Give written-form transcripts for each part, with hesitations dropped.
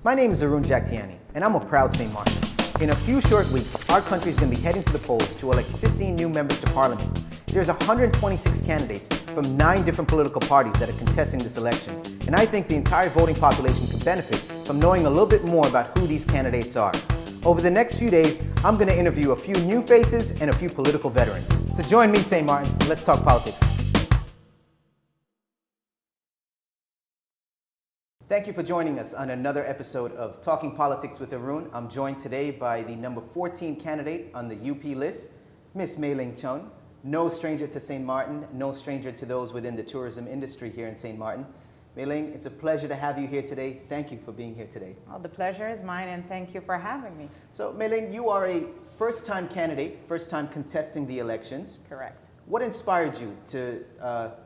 My name is Arun Jagtiani, and I'm a proud St. Martin. In a few short weeks, our country is going to be heading to the polls to elect 15 new members to Parliament. There's 126 candidates from 9 different political parties that are contesting this election, and I think the entire voting population could benefit from knowing a little bit more about who these candidates are. Over the next few days, I'm going to interview a few new faces and a few political veterans. So join me, St. Martin, and let's talk politics. Thank you for joining us on another episode of Talking Politics with Arun. I'm joined today by the number 14 candidate on the UP list, Miss Ling. No stranger to St. Martin, no stranger to those within the tourism industry here in St. Martin. Ling, it's a pleasure to have you here today. Thank you for being here today. Well, the pleasure is mine, and thank you for having me. So, Ling, you are a first-time candidate, first-time contesting the elections. Correct. What inspired you to,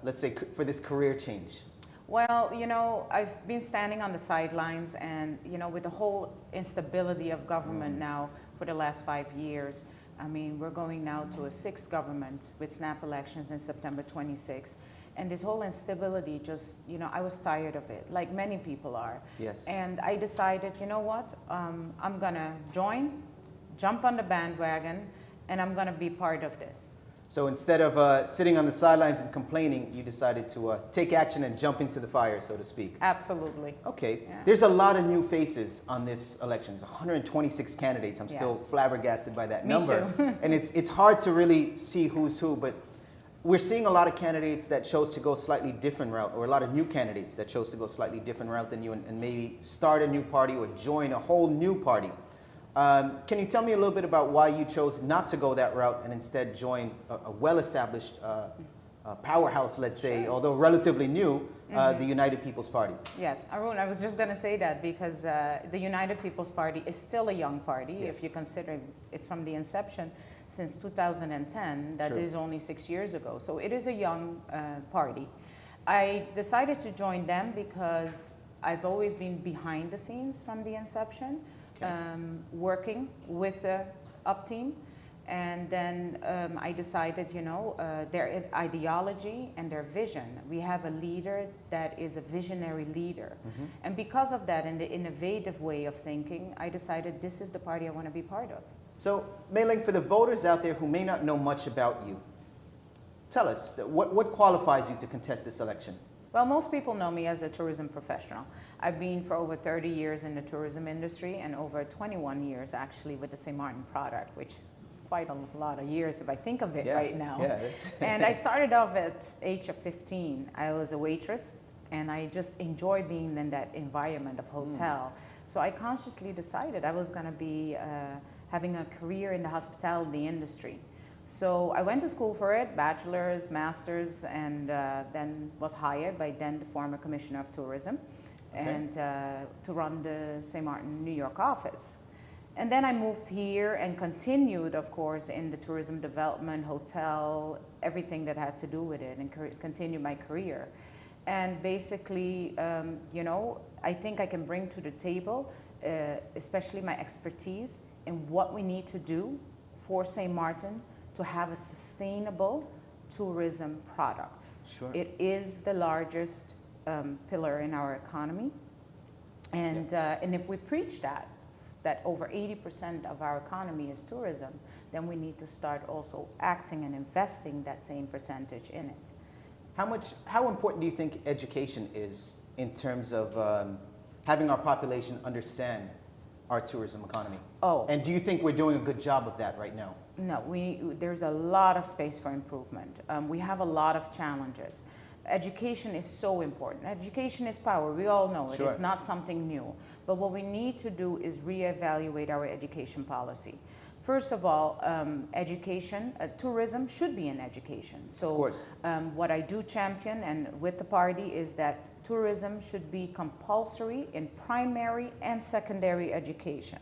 let's say, for this career change? Well, you know, I've been standing on the sidelines and, you know, with the whole instability of government now for the last 5 years, I mean, we're going now to a 6th government with snap elections in September 26. And this whole instability just, you know, I was tired of it, like many people are. Yes. And I decided, you know what, I'm gonna jump on the bandwagon, and I'm gonna be part of this. So instead of sitting on the sidelines and complaining, you decided to take action and jump into the fire, so to speak. Absolutely. Okay. Yeah. There's a lot of new faces on this election. There's 126 candidates. I'm still Yes. flabbergasted by that Me number. too. And it's hard to really see who's who, but we're seeing a lot of candidates that chose to go slightly different route, or a lot of new candidates that chose to go slightly different route than you and maybe start a new party or join a whole new party. Can you tell me a little bit about why you chose not to go that route and instead join a well-established powerhouse, let's say, Sure. although relatively new, the United People's Party? Yes, Arun, I was just going to say that because the United People's Party is still a young party. Yes. If you consider it's from the inception since 2010, that True. is only 6 years ago. So it is a young party. I decided to join them because I've always been behind the scenes from the inception. Okay. Working with the UP team, and then I decided, you know, their ideology and their vision. We have a leader that is a visionary leader, and because of that and the innovative way of thinking, I decided this is the party I want to be part of. So, Ling, for the voters out there who may not know much about you, tell us, what qualifies you to contest this election? Well, most people know me as a tourism professional. I've been for over 30 years in the tourism industry and over 21 years actually with the St. Martin product, which is quite a lot of years if I think of it right now. Yeah, And I started off at the age of 15. I was a waitress, and I just enjoyed being in that environment of hotel. So I consciously decided I was going to be having a career in the hospitality industry. So I went to school for it, bachelor's, master's, and then was hired by then the former Commissioner of Tourism, and to run the St. Martin, New York office. And then I moved here and continued, of course, in the tourism development, hotel, everything that had to do with it, and continued my career. And basically, you know, I think I can bring to the table, especially my expertise in what we need to do for St. Martin to have a sustainable tourism product. Sure. It is the largest pillar in our economy. And, and if we preach that over 80% of our economy is tourism, then we need to start also acting and investing that same percentage in it. How important do you think education is in terms of having our population understand our tourism economy? Oh. And do you think we're doing a good job of that right now? No, there's a lot of space for improvement. We have a lot of challenges. Education is so important. Education is power. We all know it. Sure. It's not something new. But what we need to do is reevaluate our education policy. First of all, education, tourism should be in education. So of course. What I do champion and with the party is that tourism should be compulsory in primary and secondary education.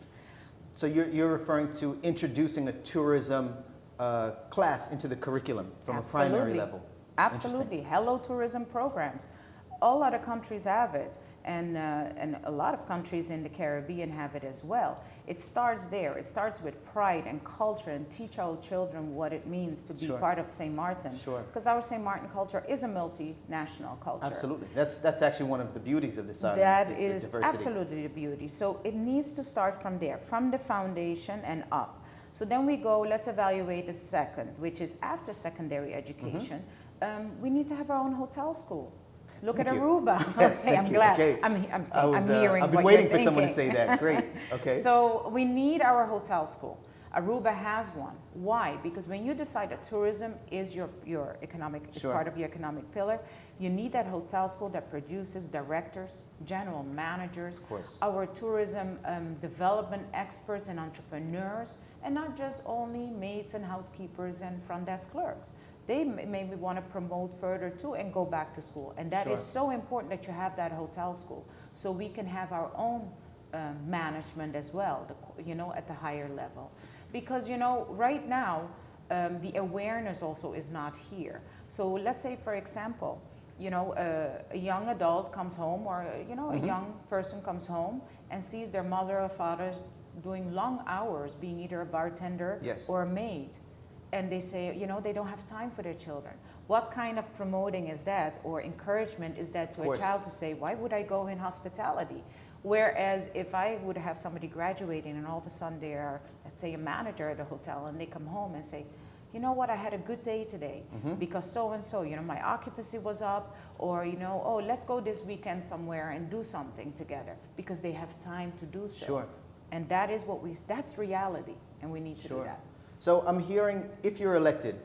So you're referring to introducing a tourism class into the curriculum from Absolutely. a primary level? Absolutely. Hello tourism programs. All other countries have it. and a lot of countries in the Caribbean have it as well. It starts there. It starts with pride and culture, and teach our children what it means to be part of St. Martin. Sure. Because our St. Martin culture is a multinational culture. Absolutely. That's actually one of the beauties of this island. That is is the diversity. absolutely the beauty. So it needs to start from there, from the foundation and up. So then we go, let's evaluate the second, which is after secondary education. We need to have our own hotel school. Look at Aruba. Yes, okay, I'm glad. Okay. I'm hearing I've been what waiting you're for someone to thinking. say that. Great. Okay. So we need our hotel school. Aruba has one. Why? Because when you decide that tourism is your economic, is part of your economic pillar, you need that hotel school that produces directors, general managers, our tourism development experts and entrepreneurs, and not just only maids and housekeepers and front desk clerks. They maybe want to promote further too and go back to school. And that is so important that you have that hotel school, so we can have our own management as well, at the higher level. Because, right now, the awareness also is not here. So let's say, for example, a young adult comes home, or, a young person comes home and sees their mother or father doing long hours, being either a bartender or a maid. And they say, they don't have time for their children. What kind of promoting is that, or encouragement is that to a child to say, why would I go in hospitality? Whereas if I would have somebody graduating and all of a sudden they are, let's say, a manager at a hotel, and they come home and say, you know what, I had a good day today because so-and-so, my occupancy was up, or, oh, let's go this weekend somewhere and do something together, because they have time to do so. Sure. And that is that's reality, and we need to do that. So I'm hearing, if you're elected,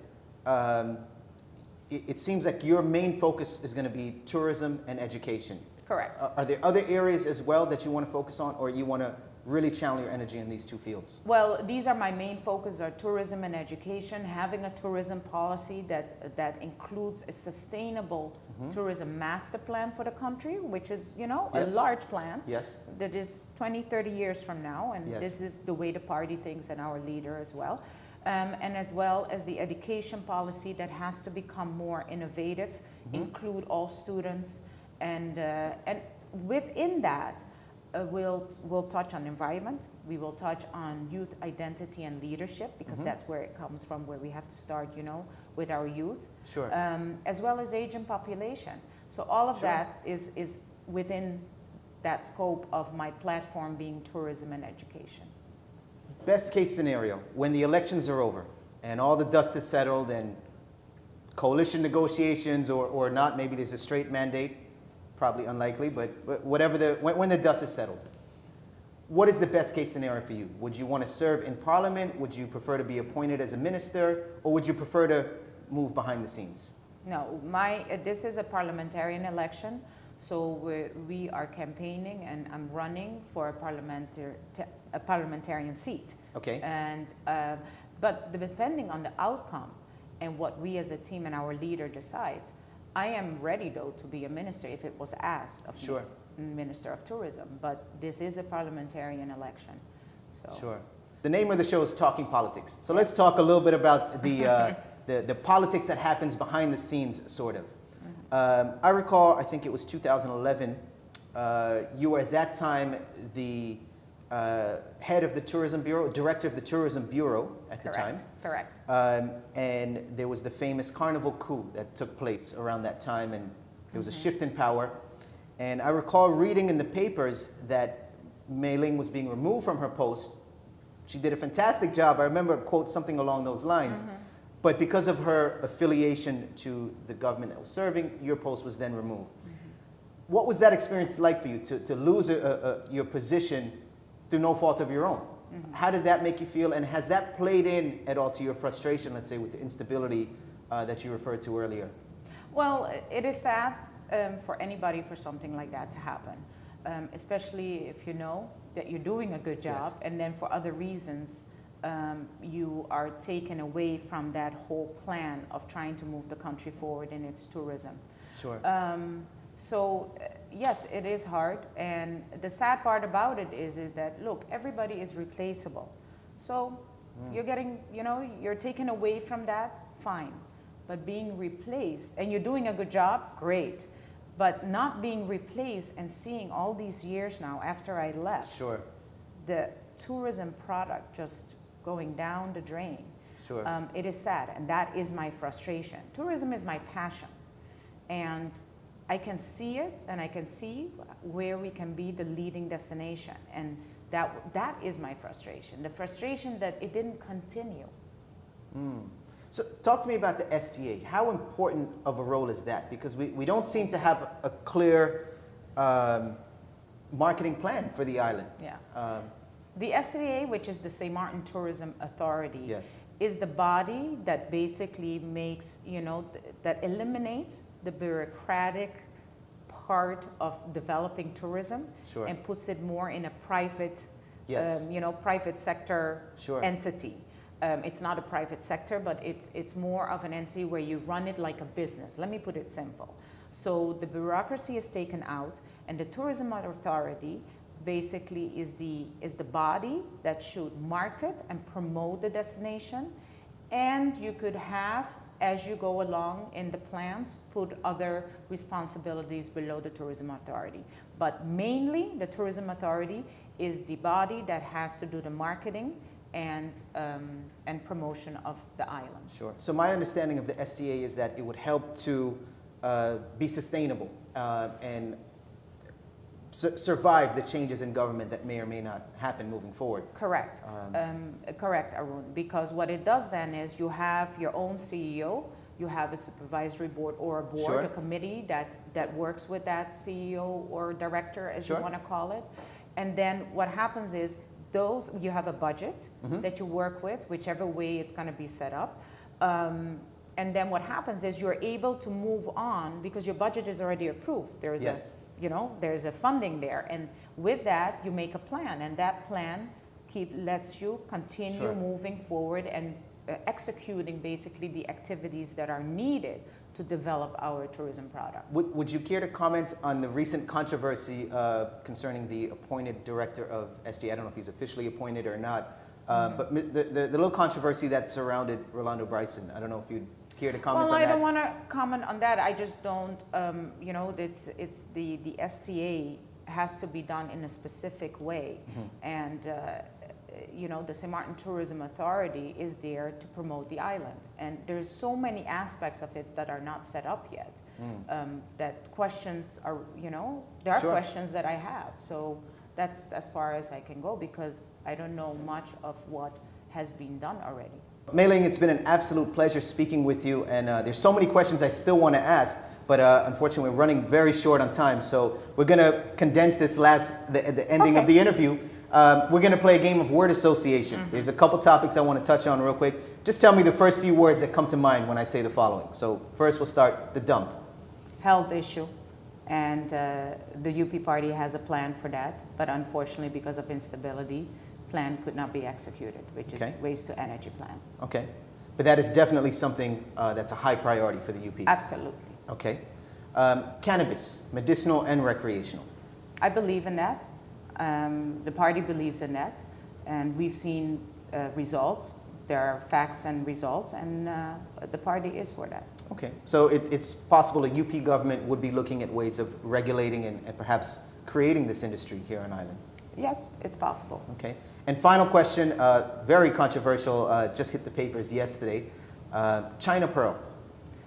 it seems like your main focus is going to be tourism and education. Correct. Are there other areas as well that you want to focus on, or you want to really channel your energy in these two fields? Well, these are my main focus, are tourism and education. Having a tourism policy that includes a sustainable tourism master plan for the country, which is, a large plan. Yes. That is 20, 30 years from now, and this is the way the party thinks, and our leader as well. And as well as the education policy that has to become more innovative, include all students, and within that, we'll touch on environment. We will touch on youth identity and leadership, because that's where it comes from, where we have to start, with our youth. Sure. As well as aging population. So all of that is within that scope of my platform being tourism and education. Best case scenario, when the elections are over and all the dust is settled and coalition negotiations or not, maybe there's a straight mandate, probably unlikely, but whatever when the dust is settled, what is the best case scenario for you? Would you want to serve in Parliament? Would you prefer to be appointed as a minister? Or would you prefer to move behind the scenes? No, this is a parliamentarian election, so we are campaigning, and I'm running for a parliamentarian seat. Okay. And but depending on the outcome and what we as a team and our leader decides, I am ready, though, to be a minister if it was asked of me, Minister of Tourism. But this is a parliamentarian election, so. Sure. The name of the show is Talking Politics. So let's talk a little bit about the politics that happens behind the scenes, sort of. I recall, I think it was 2011, you were at that time the head of the Tourism Bureau, director of the Tourism Bureau at the time. Correct. And there was the famous Carnival coup that took place around that time, and there was a shift in power. And I recall reading in the papers that Ling was being removed from her post. She did a fantastic job. I remember, quote, something along those lines. But because of her affiliation to the government that was serving, your post was then removed. What was that experience like for you, to lose your position through no fault of your own? How did that make you feel, and has that played in at all to your frustration, let's say, with the instability that you referred to earlier? Well, it is sad for anybody for something like that to happen, especially if you know that you're doing a good job, and then for other reasons you are taken away from that whole plan of trying to move the country forward in its tourism. Sure. So yes, it is hard, and the sad part about it is that, look, everybody is replaceable. So you're getting, you're taken away from that, fine. But being replaced, and you're doing a good job, great. but not being replaced and seeing all these years now after I left, Sure. the tourism product just going down the drain. Sure. It is sad, and that is my frustration. Tourism is my passion, and I can see it, and I can see where we can be the leading destination, and that is my frustration. The frustration that it didn't continue. So talk to me about the STA. How important of a role is that? Because we don't seem to have a clear marketing plan for the island. Yeah. The STA, which is the St. Martin Tourism Authority, Yes. is the body that basically makes, that eliminates the bureaucratic part of developing tourism. Sure. And puts it more in a private, Yes. private sector Sure. entity. It's not a private sector, but it's more of an entity where you run it like a business. Let me put it simple. So the bureaucracy is taken out, and the Tourism Authority basically is the body that should market and promote the destination, and you could have, as you go along in the plans, put other responsibilities below the Tourism Authority. But mainly the Tourism Authority is the body that has to do the marketing and promotion of the island. Sure. So my understanding of the STA is that it would help to be sustainable and survive the changes in government that may or may not happen moving forward. Correct. Correct, Arun. Because what it does then is you have your own CEO, you have a supervisory board or a board, Sure. a committee that works with that CEO or director, as Sure. you want to call it. And then what happens is you have a budget that you work with, whichever way it's going to be set up. And then what happens is you're able to move on because your budget is already approved. There's Yes. there's a funding there, and with that you make a plan, and that plan lets you continue Sure. moving forward and executing basically the activities that are needed to develop our tourism product. Would you care to comment on the recent controversy concerning the appointed director of STA? I don't know if he's officially appointed or not, but the little controversy that surrounded Rolando Bryson. I don't know if you'd care to comment Well, on I that. don't want to comment on that. I just don't, it's the STA has to be done in a specific way. And, the St. Martin Tourism Authority is there to promote the island. And there's so many aspects of it that are not set up yet. That questions are, there are Sure. questions that I have. So that's as far as I can go because I don't know much of what has been done already. Mei Ling, it's been an absolute pleasure speaking with you, and there's so many questions I still want to ask, but unfortunately we're running very short on time, so we're going to condense this the ending of the interview. We're going to play a game of word association. There's a couple topics I want to touch on real quick. Just tell me the first few words that come to mind when I say the following. So first we'll start the dump. Health issue, and the UP party has a plan for that, but unfortunately because of instability, plan could not be executed, which is waste to energy plan. Okay, but that is definitely something that's a high priority for the UP. Absolutely. Okay. Cannabis, medicinal and recreational. I believe in that. The party believes in that, and we've seen results. There are facts and results, and the party is for that. Okay, so it's possible a UP government would be looking at ways of regulating and perhaps creating this industry here on island. Yes, it's possible. Okay, and final question, very controversial, just hit the papers yesterday. China Pearl.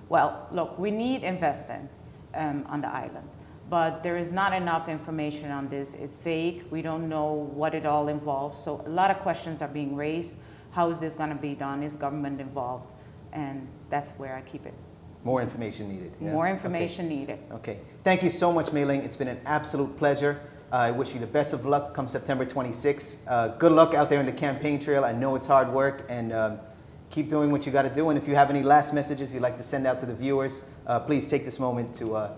Well, look, we need investing on the island, but there is not enough information on this. It's vague. We don't know what it all involves. So a lot of questions are being raised. How is this going to be done? Is government involved? And that's where I keep it. More information needed. Yeah. More information needed. Okay. Thank you so much, Mei Ling. It's been an absolute pleasure. I wish you the best of luck come September 26th. Good luck out there in the campaign trail. I know it's hard work, and keep doing what you got to do. And if you have any last messages you'd like to send out to the viewers, please take this moment to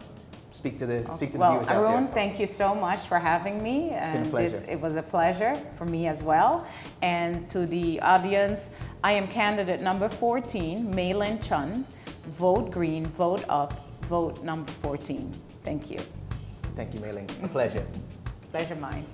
speak to the viewers out there. Arun, thank you so much for having me. It's been a pleasure. It was a pleasure for me as well. And to the audience, I am candidate number 14, Mei Ling Chun. Vote green, vote up, vote number 14. Thank you. Thank you, Mei Ling. A pleasure. Pleasure mine.